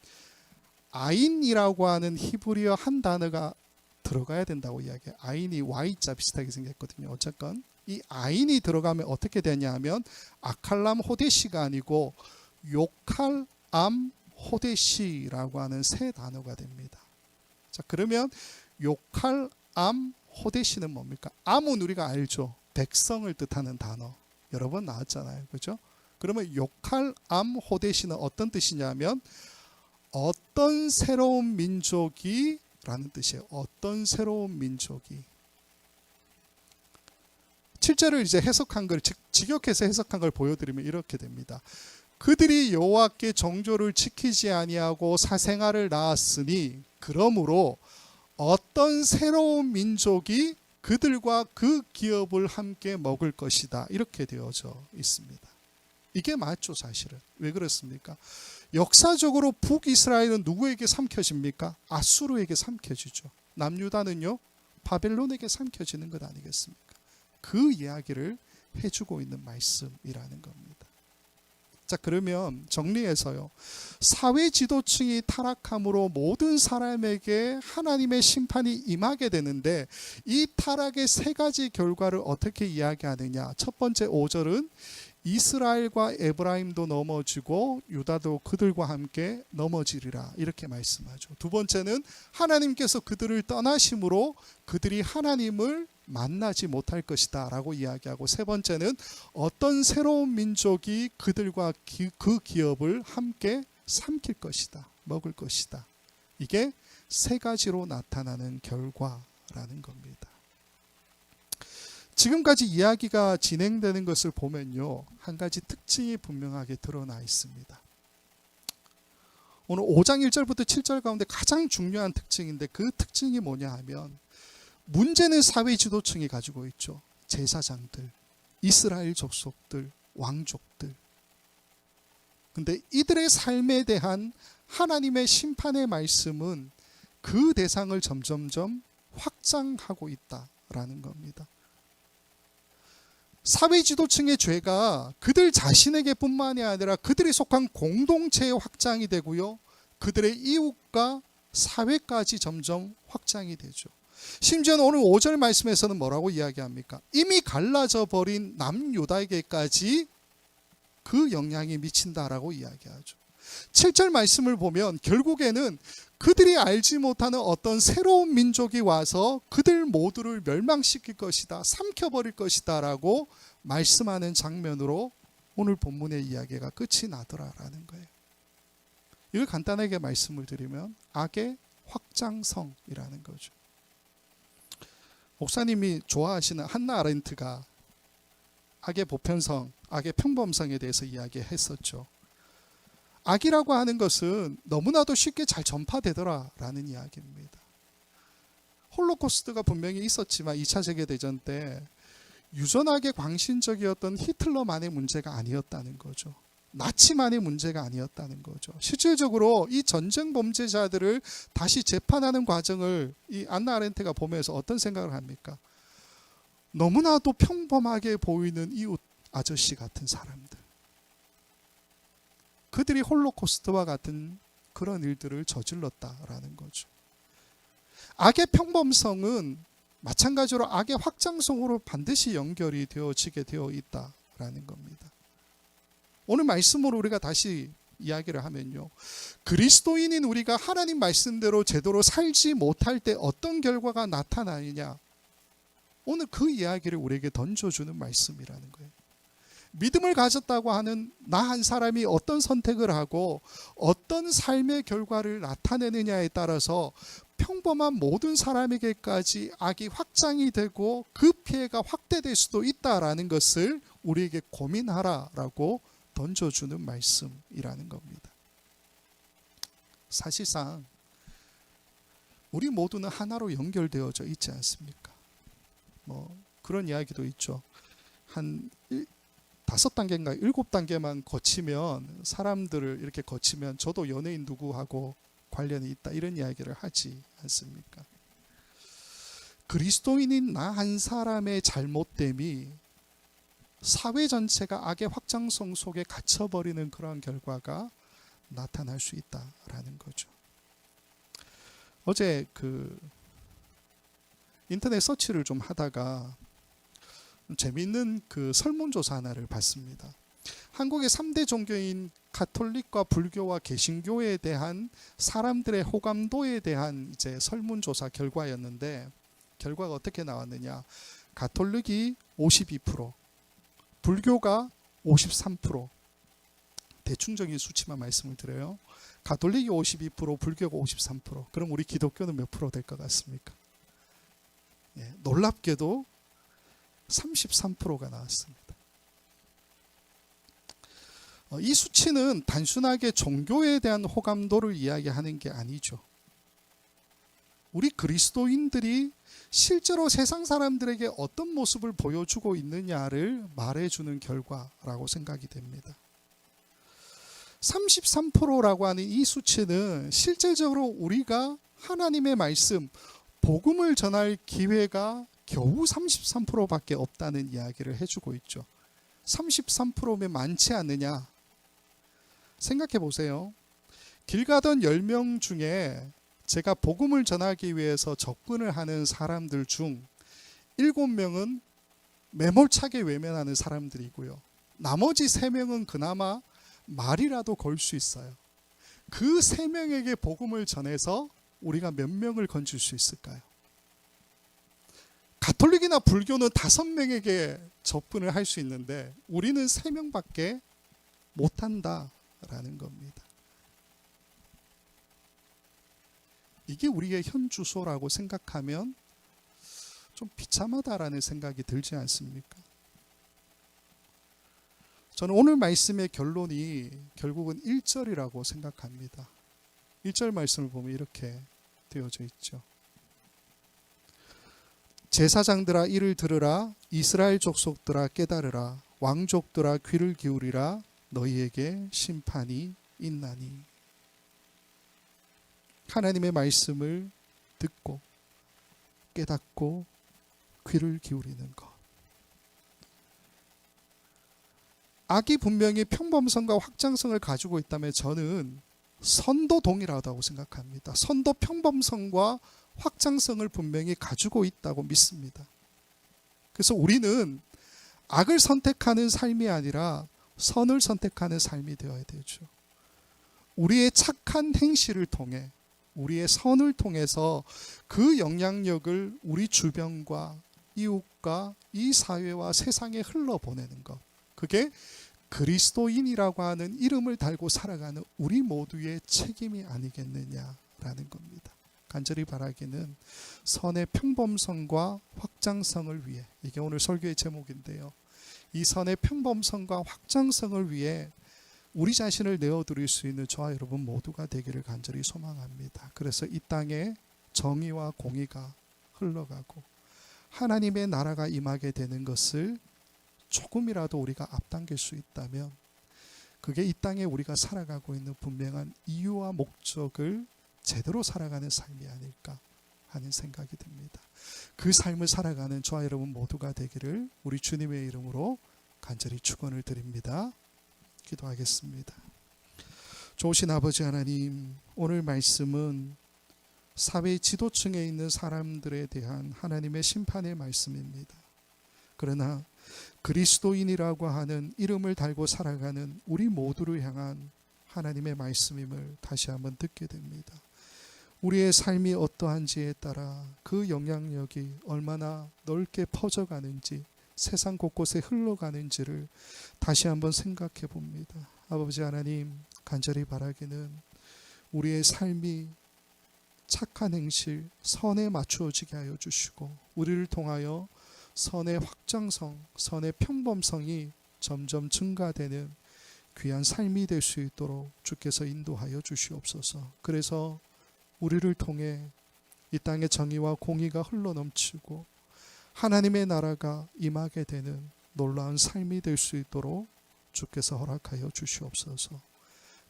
아인이라고 하는 히브리어 한 단어가 들어가야 된다고 이야기해요. 아인이 Y자 비슷하게 생겼거든요. 어쨌건 이 아인이 들어가면 어떻게 되냐 하면 아칼람 호데시가 아니고 요칼암 호데시라고 하는 새 단어가 됩니다. 자, 그러면 요칼암 호데시는 뭡니까? 암은 우리가 알죠. 백성을 뜻하는 단어. 여러 번 나왔잖아요. 그렇죠? 그러면 요칼암 호데시는 어떤 뜻이냐면 어떤 새로운 민족이 라는 뜻이에요. 어떤 새로운 민족이. 7절을 이제 해석한 걸 직역해서 해석한 걸 보여드리면 이렇게 됩니다. 그들이 여호와께 정조를 지키지 아니하고 사생아를 낳았으니 그러므로 어떤 새로운 민족이 그들과 그 기업을 함께 먹을 것이다. 이렇게 되어져 있습니다. 이게 맞죠, 사실은. 왜 그렇습니까? 역사적으로 북이스라엘은 누구에게 삼켜집니까? 아수르에게 삼켜지죠. 남유다는요, 바벨론에게 삼켜지는 것 아니겠습니까? 그 이야기를 해주고 있는 말씀이라는 겁니다. 자, 그러면 정리해서요. 사회 지도층이 타락함으로 모든 사람에게 하나님의 심판이 임하게 되는데 이 타락의 세 가지 결과를 어떻게 이야기하느냐. 첫 번째 5절은 이스라엘과 에브라임도 넘어지고 유다도 그들과 함께 넘어지리라 이렇게 말씀하죠. 두 번째는 하나님께서 그들을 떠나심으로 그들이 하나님을 만나지 못할 것이다 라고 이야기하고 세 번째는 어떤 새로운 민족이 그들과 그 기업을 함께 삼킬 것이다, 먹을 것이다. 이게 세 가지로 나타나는 결과라는 겁니다. 지금까지 이야기가 진행되는 것을 보면요, 한 가지 특징이 분명하게 드러나 있습니다. 오늘 5장 1절부터 7절 가운데 가장 중요한 특징인데 그 특징이 뭐냐 하면 문제는 사회 지도층이 가지고 있죠. 제사장들, 이스라엘 족속들, 왕족들. 근데 이들의 삶에 대한 하나님의 심판의 말씀은 그 대상을 점점점 확장하고 있다라는 겁니다. 사회 지도층의 죄가 그들 자신에게 뿐만이 아니라 그들이 속한 공동체의 확장이 되고요. 그들의 이웃과 사회까지 점점 확장이 되죠. 심지어는 오늘 5절 말씀에서는 뭐라고 이야기합니까? 이미 갈라져 버린 남유다에게까지 그 영향이 미친다라고 이야기하죠. 7절 말씀을 보면 결국에는 그들이 알지 못하는 어떤 새로운 민족이 와서 그들 모두를 멸망시킬 것이다, 삼켜버릴 것이다 라고 말씀하는 장면으로 오늘 본문의 이야기가 끝이 나더라라는 거예요. 이걸 간단하게 말씀을 드리면 악의 확장성이라는 거죠. 목사님이 좋아하시는 한나 아렌트가 악의 보편성, 악의 평범성에 대해서 이야기했었죠. 악이라고 하는 것은 너무나도 쉽게 잘 전파되더라라는 이야기입니다. 홀로코스트가 분명히 있었지만 2차 세계대전 때 유전하게 광신적이었던 히틀러만의 문제가 아니었다는 거죠. 나치만의 문제가 아니었다는 거죠. 실질적으로 이 전쟁 범죄자들을 다시 재판하는 과정을 이 안나 아렌트가 보면서 어떤 생각을 합니까? 너무나도 평범하게 보이는 이웃 아저씨 같은 사람들. 그들이 홀로코스트와 같은 그런 일들을 저질렀다라는 거죠. 악의 평범성은 마찬가지로 악의 확장성으로 반드시 연결이 되어지게 되어 있다라는 겁니다. 오늘 말씀으로 우리가 다시 이야기를 하면요. 그리스도인인 우리가 하나님 말씀대로 제대로 살지 못할 때 어떤 결과가 나타나느냐. 오늘 그 이야기를 우리에게 던져주는 말씀이라는 거예요. 믿음을 가졌다고 하는 나 한 사람이 어떤 선택을 하고 어떤 삶의 결과를 나타내느냐에 따라서 평범한 모든 사람에게까지 악이 확장이 되고 그 피해가 확대될 수도 있다라는 것을 우리에게 고민하라라고 던져주는 말씀이라는 겁니다. 사실상 우리 모두는 하나로 연결되어져 있지 않습니까? 그런 이야기도 있죠. 한 5단계인가 7단계만 거치면 사람들을 이렇게 거치면 저도 연예인 누구하고 관련이 있다 이런 이야기를 하지 않습니까? 그리스도인인 나 한 사람의 잘못됨이 사회 전체가 악의 확장성 속에 갇혀버리는 그런 결과가 나타날 수 있다라는 거죠. 어제 인터넷 서치를 좀 하다가 재미있는 설문조사 하나를 봤습니다. 한국의 3대 종교인 가톨릭과 불교와 개신교에 대한 사람들의 호감도에 대한 이제 설문조사 결과였는데 결과가 어떻게 나왔느냐? 가톨릭이 52%, 불교가 53%. 대충적인 수치만 말씀을 드려요. 가톨릭이 52%, 불교가 53%. 그럼 우리 기독교는 몇 프로 될 것 같습니까? 놀랍게도 33%가 나왔습니다. 이 수치는 단순하게 종교에 대한 호감도를 이야기하는 게 아니죠. 우리 그리스도인들이 실제로 세상 사람들에게 어떤 모습을 보여주고 있느냐를 말해주는 결과라고 생각이 됩니다. 33%라고 하는 이 수치는 실질적으로 우리가 하나님의 말씀, 복음을 전할 기회가 겨우 33%밖에 없다는 이야기를 해주고 있죠. 33%면 많지 않느냐? 생각해 보세요. 길 가던 10명 중에 제가 복음을 전하기 위해서 접근을 하는 사람들 중 7명은 매몰차게 외면하는 사람들이고요. 나머지 3명은 그나마 말이라도 걸 수 있어요. 그 3명에게 복음을 전해서 우리가 몇 명을 건질 수 있을까요? 가톨릭이나 불교는 5명에게 접근을 할 수 있는데 우리는 3명밖에 못한다라는 겁니다. 이게 우리의 현 주소라고 생각하면 좀 비참하다라는 생각이 들지 않습니까? 저는 오늘 말씀의 결론이 결국은 1절이라고 생각합니다. 1절 말씀을 보면 이렇게 되어져 있죠. 제사장들아 이를 들으라, 이스라엘 족속들아 깨달으라, 왕족들아 귀를 기울이라, 너희에게 심판이 있나니. 하나님의 말씀을 듣고 깨닫고 귀를 기울이는 것. 악이 분명히 평범성과 확장성을 가지고 있다면 저는 선도 동일하다고 생각합니다. 선도 평범성과 확장성을 분명히 가지고 있다고 믿습니다. 그래서 우리는 악을 선택하는 삶이 아니라 선을 선택하는 삶이 되어야 되죠. 우리의 착한 행실을 통해 우리의 선을 통해서 그 영향력을 우리 주변과 이웃과 이 사회와 세상에 흘러보내는 것. 그게 그리스도인이라고 하는 이름을 달고 살아가는 우리 모두의 책임이 아니겠느냐라는 겁니다. 간절히 바라기는 선의 평범성과 확장성을 위해, 이게 오늘 설교의 제목인데요. 이 선의 평범성과 확장성을 위해 우리 자신을 내어드릴 수 있는 저와 여러분 모두가 되기를 간절히 소망합니다. 그래서 이 땅에 정의와 공의가 흘러가고 하나님의 나라가 임하게 되는 것을 조금이라도 우리가 앞당길 수 있다면 그게 이 땅에 우리가 살아가고 있는 분명한 이유와 목적을 제대로 살아가는 삶이 아닐까 하는 생각이 듭니다. 그 삶을 살아가는 저와 여러분 모두가 되기를 우리 주님의 이름으로 간절히 축원을 드립니다. 기도하겠습니다. 좋으신 아버지 하나님, 오늘 말씀은 사회 지도층에 있는 사람들에 대한 하나님의 심판의 말씀입니다. 그러나 그리스도인이라고 하는 이름을 달고 살아가는 우리 모두를 향한 하나님의 말씀임을 다시 한번 듣게 됩니다. 우리의 삶이 어떠한지에 따라 그 영향력이 얼마나 넓게 퍼져가는지, 세상 곳곳에 흘러가는지를 다시 한번 생각해 봅니다. 아버지 하나님, 간절히 바라기는 우리의 삶이 착한 행실, 선에 맞추어지게 하여 주시고 우리를 통하여 선의 확장성, 선의 평범성이 점점 증가되는 귀한 삶이 될 수 있도록 주께서 인도하여 주시옵소서. 그래서 우리를 통해 이 땅의 정의와 공의가 흘러넘치고 하나님의 나라가 임하게 되는 놀라운 삶이 될 수 있도록 주께서 허락하여 주시옵소서.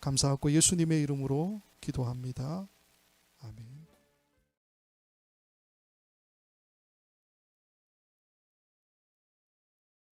감사하고 예수님의 이름으로 기도합니다. 아멘.